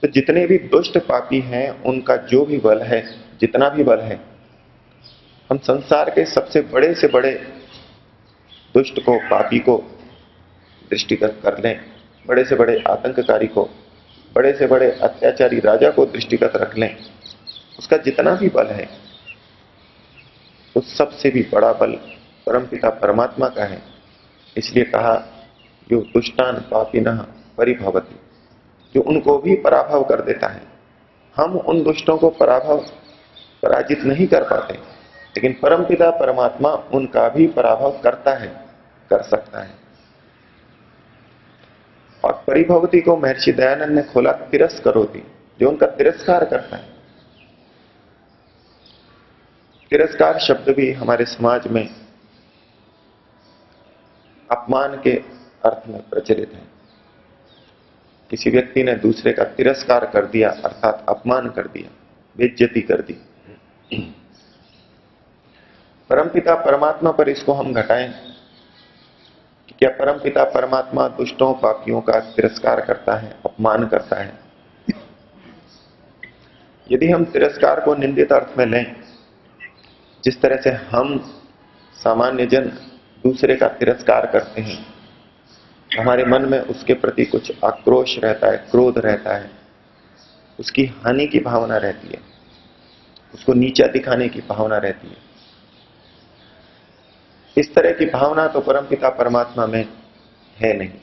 तो जितने भी दुष्ट पापी हैं, उनका जो भी बल है, जितना भी बल है, हम संसार के सबसे बड़े से बड़े दुष्ट को, पापी को दृष्टिगत कर लें, बड़े से बड़े आतंककारी को, बड़े से बड़े अत्याचारी राजा को दृष्टिगत रख लें, उसका जितना भी बल है, उस सबसे भी बड़ा बल परमपिता परमात्मा का है। इसलिए कहा जो दुष्टान पापिनः परिभवति, जो उनको भी पराभव कर देता है। हम उन दुष्टों को पराजित नहीं कर पाते, लेकिन परमपिता परमात्मा उनका भी पराभव करता है, कर सकता है। और परिभवती को महर्षि दयानंद ने खोला तिरस्करोति, जो उनका तिरस्कार करता है। तिरस्कार शब्द भी हमारे समाज में अपमान के अर्थ में प्रचलित है। किसी व्यक्ति ने दूसरे का तिरस्कार कर दिया, अर्थात अपमान कर दिया, बेइज्जती कर दी। परमपिता परमात्मा पर इसको हम घटाएं कि क्या परमपिता परमात्मा दुष्टों पापियों का तिरस्कार करता है, अपमान करता है? यदि हम तिरस्कार को निंदित अर्थ में लें, जिस तरह से हम सामान्य जन दूसरे का तिरस्कार करते हैं, हमारे मन में उसके प्रति कुछ आक्रोश रहता है, क्रोध रहता है, उसकी हानि की भावना रहती है, उसको नीचा दिखाने की भावना रहती है। इस तरह की भावना तो परमपिता परमात्मा में है नहीं।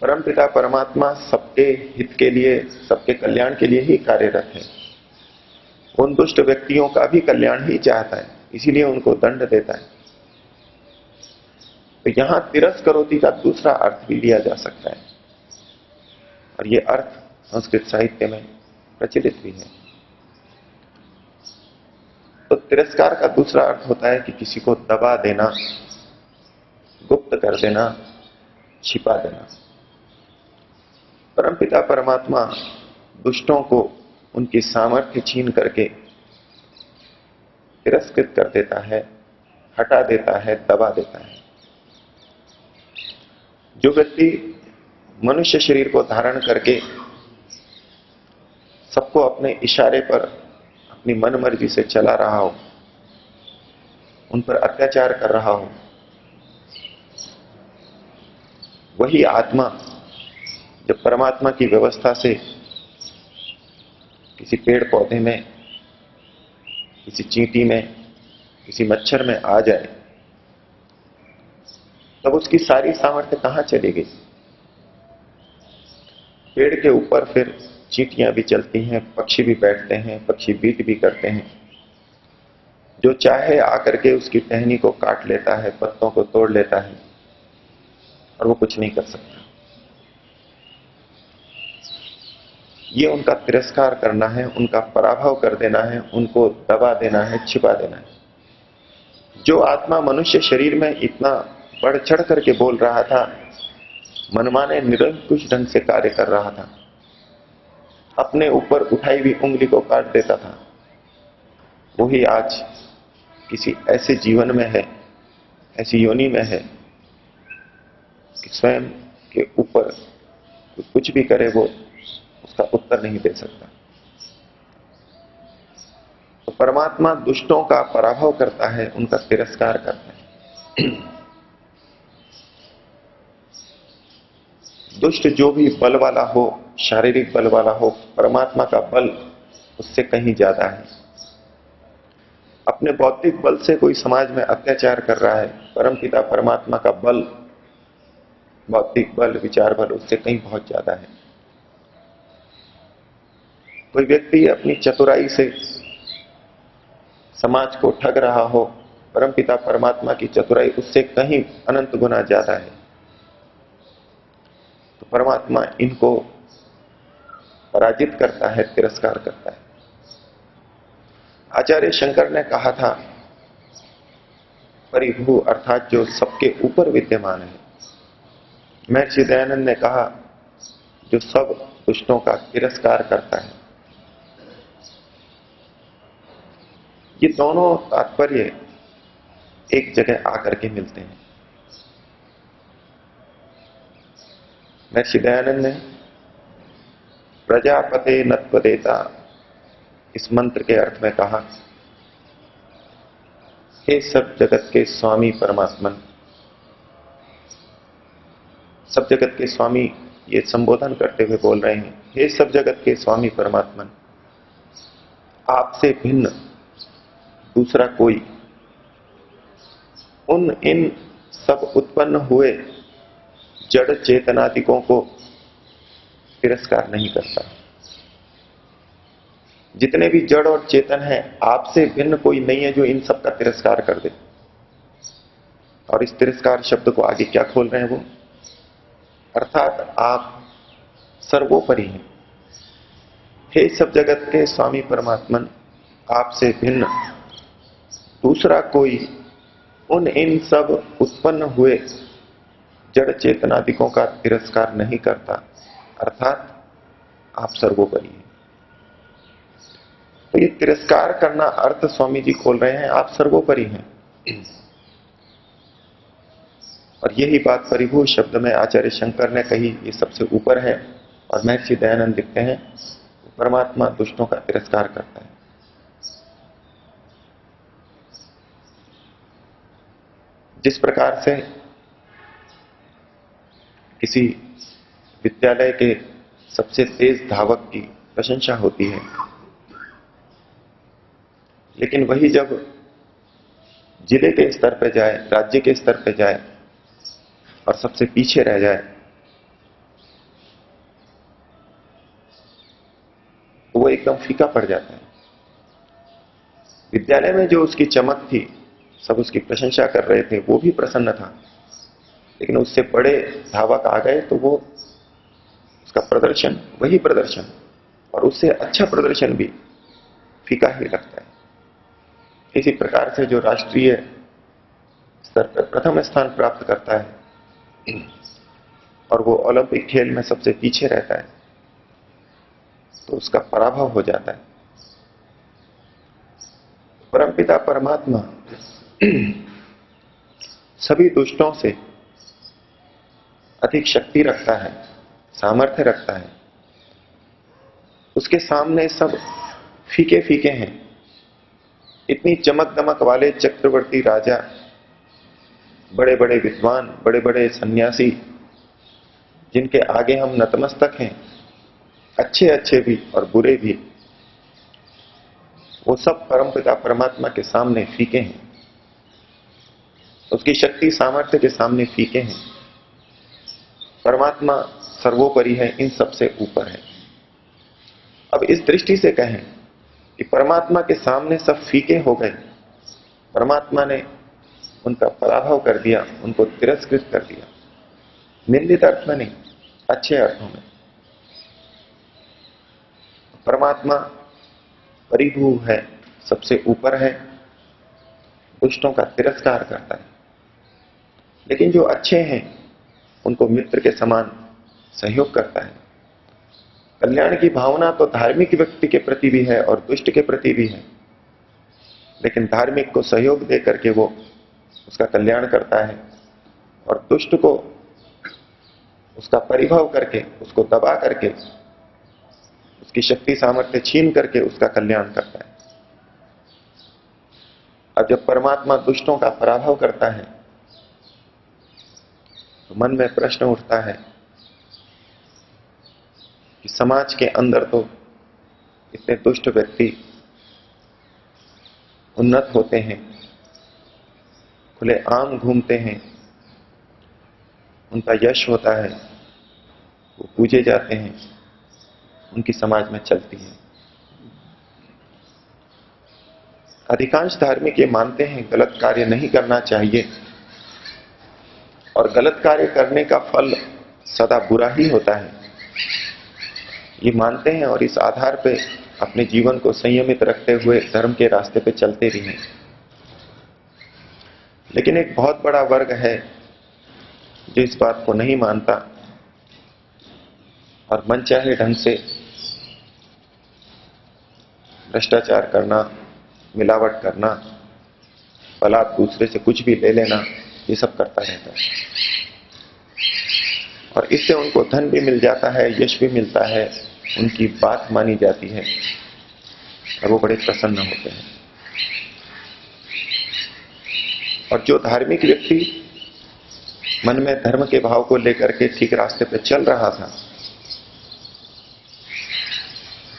परमपिता परमात्मा सबके हित के लिए, सबके कल्याण के लिए ही कार्यरत है। उन दुष्ट व्यक्तियों का भी कल्याण ही चाहता है, इसीलिए उनको दंड देता है। तो यहां तिरस्करोति का दूसरा अर्थ भी लिया जा सकता है, और यह अर्थ संस्कृत साहित्य में प्रचलित भी है। तो तिरस्कार का दूसरा अर्थ होता है कि किसी को दबा देना, गुप्त कर देना, छिपा देना। परमपिता परमात्मा दुष्टों को उनकी सामर्थ्य छीन करके तिरस्कृत कर देता है, हटा देता है, दबा देता है। जो व्यक्ति मनुष्य शरीर को धारण करके सबको अपने इशारे पर अपनी मनमर्जी से चला रहा हो, उन पर अत्याचार कर रहा हो, वही आत्मा जब परमात्मा की व्यवस्था से किसी पेड़ पौधे में, किसी चींटी में, किसी मच्छर में आ जाए, तब उसकी सारी सामर्थ्य कहां चली गई? पेड़ के ऊपर फिर चींटियां भी चलती हैं, पक्षी भी बैठते हैं, पक्षी बीट भी करते हैं। जो चाहे आकर के उसकी टहनी को काट लेता है, पत्तों को तोड़ लेता है, और वो कुछ नहीं कर सकता। ये उनका तिरस्कार करना है, उनका पराभव कर देना है, उनको दबा देना है, छिपा देना है। जो आत्मा मनुष्य शरीर में इतना बढ़ चढ़ करके बोल रहा था, मनमाने निरंकुश ढंग से कार्य कर रहा था, अपने ऊपर उठाई हुई उंगली को काट देता था, वही आज किसी ऐसे जीवन में है, ऐसी योनि में है कि स्वयं के ऊपर कुछ भी करे वो उसका उत्तर नहीं दे सकता। तो परमात्मा दुष्टों का पराभव करता है, उनका तिरस्कार करता है। दुष्ट जो भी बल वाला हो, शारीरिक बल वाला हो, परमात्मा का बल उससे कहीं ज्यादा है। अपने बौद्धिक बल से कोई समाज में अत्याचार कर रहा है, परमपिता परमात्मा का बल, बौद्धिक बल, विचार बल उससे कहीं बहुत ज्यादा है। कोई व्यक्ति अपनी चतुराई से समाज को ठग रहा हो, परमपिता परमात्मा की चतुराई उससे कहीं अनंत गुना ज्यादा है। तो परमात्मा इनको पराजित करता है, तिरस्कार करता है। आचार्य शंकर ने कहा था, परिभू अर्थात जो सबके ऊपर विद्यमान है। महर्षि दयानंद ने कहा, जो सब दुष्टों का तिरस्कार करता है। ये दोनों तात्पर्य एक जगह आकर के मिलते हैं। महर्षि दयानंद ने प्रजापते नत्वदेता इस मंत्र के अर्थ में कहा, हे सब जगत के स्वामी परमात्मन। सब जगत के स्वामी ये संबोधन करते हुए बोल रहे हैं, हे सब जगत के स्वामी परमात्मन, आपसे भिन्न दूसरा कोई उन इन सब उत्पन्न हुए जड़ चेतनादिकों को तिरस्कार नहीं करता। जितने भी जड़ और चेतन हैं, आपसे भिन्न कोई नहीं है जो इन सब का तिरस्कार कर दे। और इस तिरस्कार शब्द को आगे क्या खोल रहे हैं वो, अर्थात आप सर्वोपरि हैं। हे सब जगत के स्वामी परमात्मन, आपसे भिन्न दूसरा कोई उन इन सब उत्पन्न हुए जड़ चेतनादिकों का तिरस्कार नहीं करता, अर्थात आप सर्वोपरि हैं। तो ये तिरस्कार करना अर्थ स्वामी जी खोल रहे हैं, आप सर्वोपरि हैं। और यही बात परिभू शब्द में आचार्य शंकर ने कही, ये सबसे ऊपर है। और महर्षि दयानंद लिखते हैं, परमात्मा दुष्टों का तिरस्कार करता है। जिस प्रकार से किसी विद्यालय के सबसे तेज धावक की प्रशंसा होती है, लेकिन वही जब जिले के स्तर पर जाए, राज्य के स्तर पर जाए और सबसे पीछे रह जाए, तो वो एकदम फीका पड़ जाता है। विद्यालय में जो उसकी चमक थी, सब उसकी प्रशंसा कर रहे थे, वो भी प्रसन्न था, लेकिन उससे बड़े धावक आ गए तो वो उसका प्रदर्शन वही प्रदर्शन और उससे अच्छा प्रदर्शन भी फीका ही लगता है। इसी प्रकार से जो राष्ट्रीय स्तर पर प्रथम स्थान प्राप्त करता है और वो ओलंपिक खेल में सबसे पीछे रहता है, तो उसका पराभव हो जाता है। परमपिता परमात्मा सभी दुष्टों से अधिक शक्ति रखता है, सामर्थ्य रखता है। उसके सामने सब फीके फीके हैं। इतनी चमक दमक वाले चक्रवर्ती राजा, बड़े बड़े विद्वान, बड़े बड़े सन्यासी, जिनके आगे हम नतमस्तक हैं, अच्छे अच्छे भी और बुरे भी, वो सब परमपिता परमात्मा के सामने फीके हैं। उसकी शक्ति सामर्थ्य के सामने फीके हैं। परमात्मा सर्वोपरि है, इन सबसे ऊपर है। अब इस दृष्टि से कहें कि परमात्मा के सामने सब फीके हो गए, परमात्मा ने उनका पराभव कर दिया, उनको तिरस्कृत कर दिया। निंदित अर्थ में नहीं, अच्छे अर्थों में। परमात्मा परिभू है, सबसे ऊपर है, दुष्टों का तिरस्कार करता है। लेकिन जो अच्छे हैं उनको मित्र के समान सहयोग करता है। कल्याण की भावना तो धार्मिक व्यक्ति के प्रति भी है और दुष्ट के प्रति भी है, लेकिन धार्मिक को सहयोग दे करके वो उसका कल्याण करता है और दुष्ट को उसका परिभव करके, उसको दबा करके, उसकी शक्ति सामर्थ्य छीन करके उसका कल्याण करता है। अब जब परमात्मा दुष्टों का पराभव करता है तो मन में प्रश्न उठता है कि समाज के अंदर तो इतने दुष्ट व्यक्ति उन्नत होते हैं, खुले आम घूमते हैं, उनका यश होता है, वो पूजे जाते हैं, उनकी समाज में चलती है। अधिकांश धार्मिक ये मानते हैं गलत कार्य नहीं करना चाहिए और गलत कार्य करने का फल सदा बुरा ही होता है, ये मानते हैं और इस आधार पे अपने जीवन को संयमित रखते हुए धर्म के रास्ते पे चलते भी हैं। लेकिन एक बहुत बड़ा वर्ग है जो इस बात को नहीं मानता और मनचाहे ढंग से भ्रष्टाचार करना, मिलावट करना, बलात् दूसरे से कुछ भी ले लेना, ये सब करता रहता है। और इससे उनको धन भी मिल जाता है, यश भी मिलता है, उनकी बात मानी जाती है और वो बड़े प्रसन्न होते हैं। और जो धार्मिक व्यक्ति मन में धर्म के भाव को लेकर के ठीक रास्ते पे चल रहा था,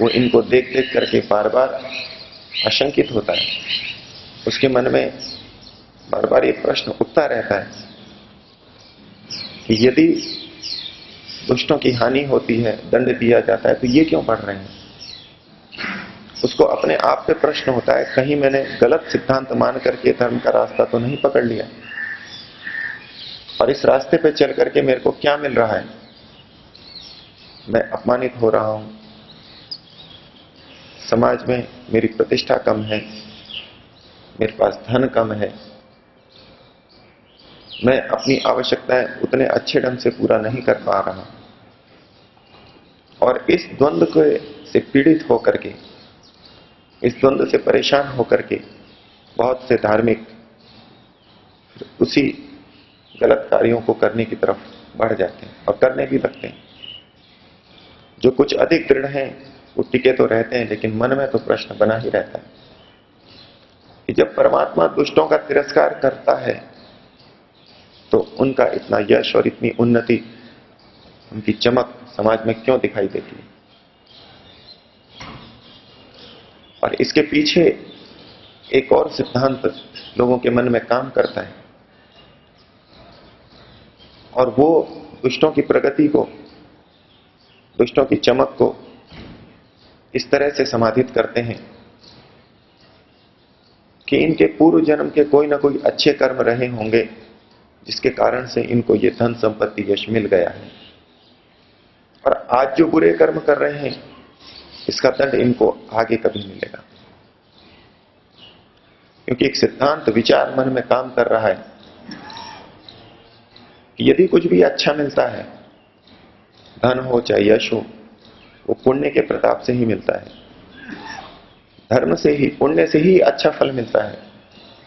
वो इनको देख देख करके बार बार आशंकित होता है। उसके मन में बार बार ये प्रश्न उठता रहता है कि यदि दुष्टों की हानि होती है, दंड दिया जाता है, तो ये क्यों बढ़ रहे हैं। उसको अपने आप पे प्रश्न होता है, कहीं मैंने गलत सिद्धांत मान करके धर्म का रास्ता तो नहीं पकड़ लिया, और इस रास्ते पे चल करके मेरे को क्या मिल रहा है। मैं अपमानित हो रहा हूं, समाज में मेरी प्रतिष्ठा कम है, मेरे पास धन कम है, मैं अपनी आवश्यकताएं उतने अच्छे ढंग से पूरा नहीं कर पा रहा। और इस द्वंद्व से पीड़ित होकर के, इस द्वंद्व से परेशान होकर के बहुत से धार्मिक उसी गलत कार्यों को करने की तरफ बढ़ जाते हैं और करने भी लगते हैं। जो कुछ अधिक दृढ़ हैं वो टिके तो रहते हैं, लेकिन मन में तो प्रश्न बना ही रहता है कि जब परमात्मा दुष्टों का तिरस्कार करता है तो उनका इतना यश और इतनी उन्नति, उनकी चमक समाज में क्यों दिखाई देती है। और इसके पीछे एक और सिद्धांत लोगों के मन में काम करता है, और वो दुष्टों की प्रगति को, दुष्टों की चमक को इस तरह से समाधित करते हैं कि इनके पूर्व जन्म के कोई ना कोई अच्छे कर्म रहे होंगे जिसके कारण से इनको ये धन संपत्ति यश मिल गया है, और आज जो बुरे कर्म कर रहे हैं इसका दंड इनको आगे कभी मिलेगा। क्योंकि एक सिद्धांत विचार मन में काम कर रहा है कि यदि कुछ भी अच्छा मिलता है, धन हो चाहे यश हो, वो पुण्य के प्रताप से ही मिलता है, धर्म से ही, पुण्य से ही अच्छा फल मिलता है।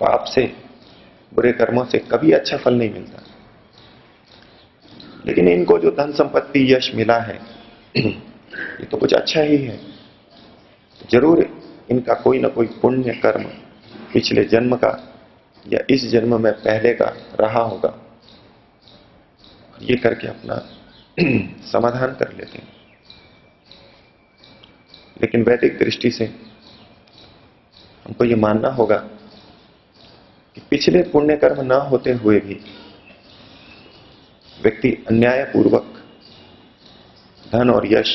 पाप से, बुरे कर्मों से कभी अच्छा फल नहीं मिलता। लेकिन इनको जो धन संपत्ति यश मिला है ये तो कुछ अच्छा ही है, जरूर इनका कोई ना कोई पुण्य कर्म पिछले जन्म का या इस जन्म में पहले का रहा होगा। ये करके अपना समाधान कर लेते हैं। लेकिन वैदिक दृष्टि से हमको ये मानना होगा कि पिछले पुण्य कर्म ना होते हुए भी व्यक्ति अन्यायपूर्वक धन और यश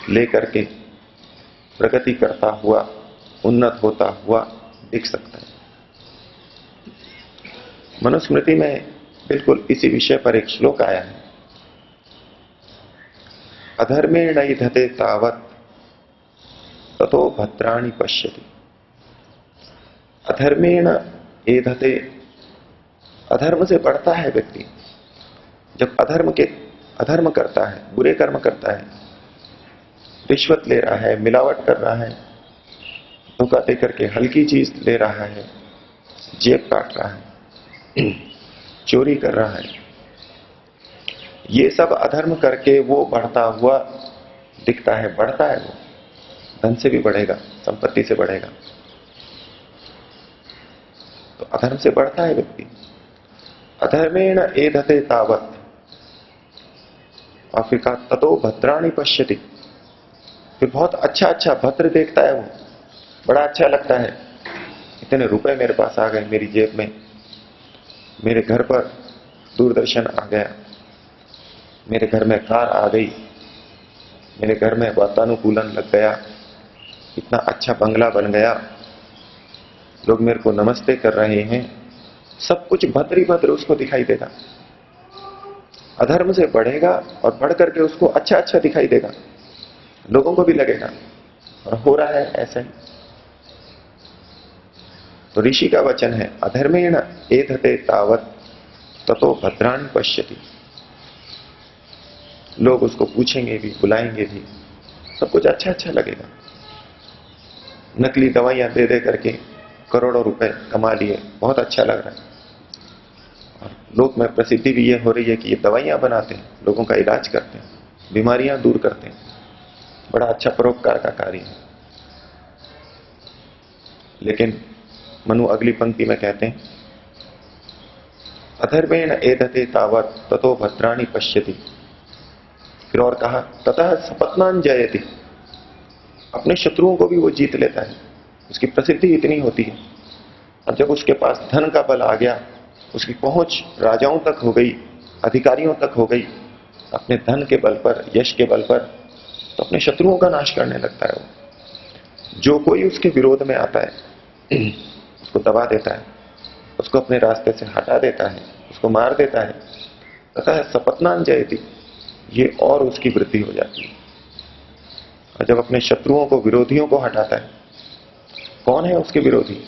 लेकर के प्रगति करता हुआ, उन्नत होता हुआ दिख सकता है। मनुस्मृति में बिल्कुल इसी विषय पर एक श्लोक आया है, अधर्मेण इधते तावत ततो भद्राणि पश्यति। अधर्मेण एधते, अधर्म से बढ़ता है व्यक्ति जब अधर्म करता है, बुरे कर्म करता है, रिश्वत ले रहा है, मिलावट कर रहा है, धोखा दे करके हल्की चीज ले रहा है, जेब काट रहा है, चोरी कर रहा है, ये सब अधर्म करके वो बढ़ता हुआ दिखता है, बढ़ता है, वो धन से भी बढ़ेगा, संपत्ति से बढ़ेगा, तो अधर्म से बढ़ता है व्यक्ति। अधर्मेण एधते तावत, और फिर कहा ततो भद्राणि पश्यति, फिर बहुत अच्छा अच्छा भद्र देखता है, वो बड़ा अच्छा लगता है, इतने रुपए मेरे पास आ गए, मेरी जेब में, मेरे घर पर दूरदर्शन आ गया, मेरे घर में कार आ गई, मेरे घर में वातानुकूलन लग गया, इतना अच्छा बंगला बन गया, लोग मेरे को नमस्ते कर रहे हैं, सब कुछ भद्र ही भद्र उसको दिखाई देगा। अधर्म से बढ़ेगा और बढ़ करके उसको अच्छा अच्छा दिखाई देगा, लोगों को भी लगेगा, और हो रहा है ऐसा ही। तो ऋषि का वचन है, अधर्मेण एधते तावत ततो भद्राणि पश्यति। लोग उसको पूछेंगे भी, बुलाएंगे भी, सब कुछ अच्छा अच्छा लगेगा। नकली दवाइयां दे दे करके करोड़ों रुपए कमा लिए, बहुत अच्छा लग रहा है, और लोक में प्रसिद्धि भी ये हो रही है कि ये दवाइयां बनाते हैं, लोगों का इलाज करते हैं, बीमारियां दूर करते हैं। बड़ा अच्छा परोपकार का कार्य है। लेकिन मनु अगली पंक्ति में कहते हैं, अधर्मेण एधते तावत ततो भद्राणि पश्यति। फिर और कहा, ततः सपत्नान जयति। अपने शत्रुओं को भी वो जीत लेता है, उसकी प्रसिद्धि इतनी होती है। और जब उसके पास धन का बल आ गया, उसकी पहुंच राजाओं तक हो गई, अधिकारियों तक हो गई, अपने धन के बल पर, यश के बल पर, तो अपने शत्रुओं का नाश करने लगता है वो। जो कोई उसके विरोध में आता है उसको दबा देता है, उसको अपने रास्ते से हटा देता है, उसको मार देता है। तथा सपत्नान जयति, ये और उसकी वृद्धि हो जाती है। और जब अपने शत्रुओं को, विरोधियों को हटाता है, कौन है उसके विरोधी?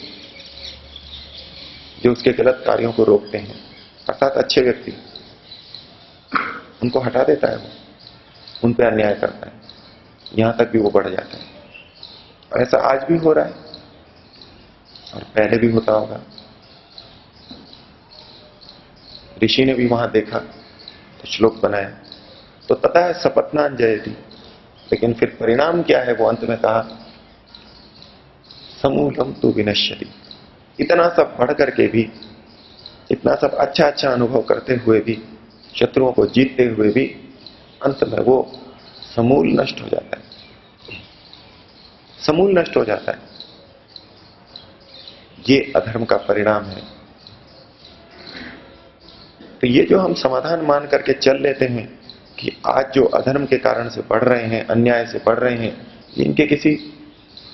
जो उसके गलत कार्यों को रोकते हैं, अर्थात अच्छे व्यक्ति, उनको हटा देता है वो, उन पर अन्याय करता है, यहां तक भी वो बढ़ जाता है। और ऐसा आज भी हो रहा है और पहले भी होता होगा। ऋषि ने भी वहां देखा तो श्लोक बनाया, तो तथा सपत्नान जयति। लेकिन फिर परिणाम क्या है, वो अंत में कहा, समूलम तु विनश्यति। इतना सब बढ़ करके भी, इतना सब अच्छा अच्छा अनुभव करते हुए भी, शत्रुओं को जीतते हुए भी, अंत में वो समूल नष्ट हो जाता है, समूल नष्ट हो जाता है। ये अधर्म का परिणाम है। तो ये जो हम समाधान मान करके चल लेते हैं कि आज जो अधर्म के कारण से बढ़ रहे हैं, अन्याय से बढ़ रहे हैं, ये इनके किसी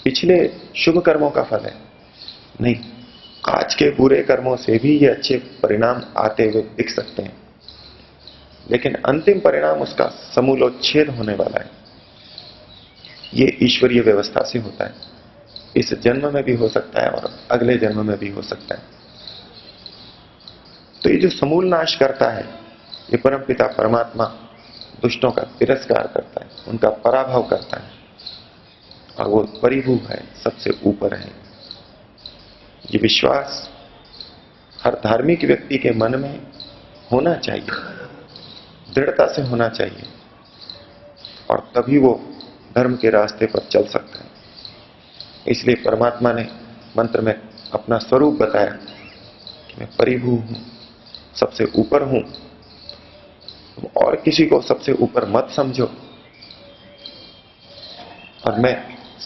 पिछले शुभ कर्मों का फल है, नहीं। आज के बुरे कर्मों से भी ये अच्छे परिणाम आते हुए दिख सकते हैं, लेकिन अंतिम परिणाम उसका समूलोच्छेद होने वाला है। ये ईश्वरीय व्यवस्था से होता है। इस जन्म में भी हो सकता है और अगले जन्म में भी हो सकता है। तो ये जो समूल नाश करता है, ये परमपिता परमात्मा दुष्टों का तिरस्कार करता है, उनका पराभव करता है, और वो परिभू है, सबसे ऊपर है। ये विश्वास हर धार्मिक व्यक्ति के मन में होना चाहिए, दृढ़ता से होना चाहिए, और तभी वो धर्म के रास्ते पर चल सकता है। इसलिए परमात्मा ने मंत्र में अपना स्वरूप बताया कि मैं परिभू हूं, सबसे ऊपर हूं। तुम और किसी को सबसे ऊपर मत समझो, और मैं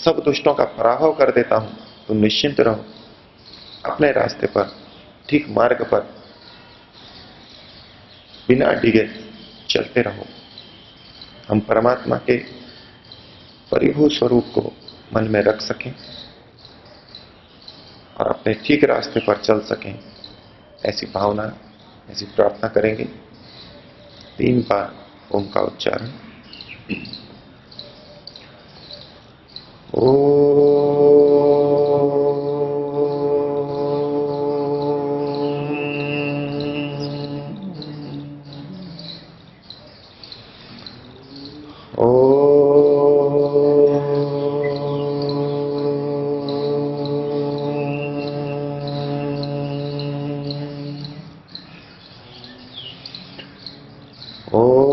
सब दुष्टों का पराभव कर देता हूं। तुम निश्चिंत रहो, अपने रास्ते पर, ठीक मार्ग पर बिना डिगे चलते रहो। हम परमात्मा के परिभू स्वरूप को मन में रख सकें और अपने ठीक रास्ते पर चल सकें, ऐसी भावना, ऐसी प्रार्थना करेंगे। 3 बार ओम का उच्चारण। ओ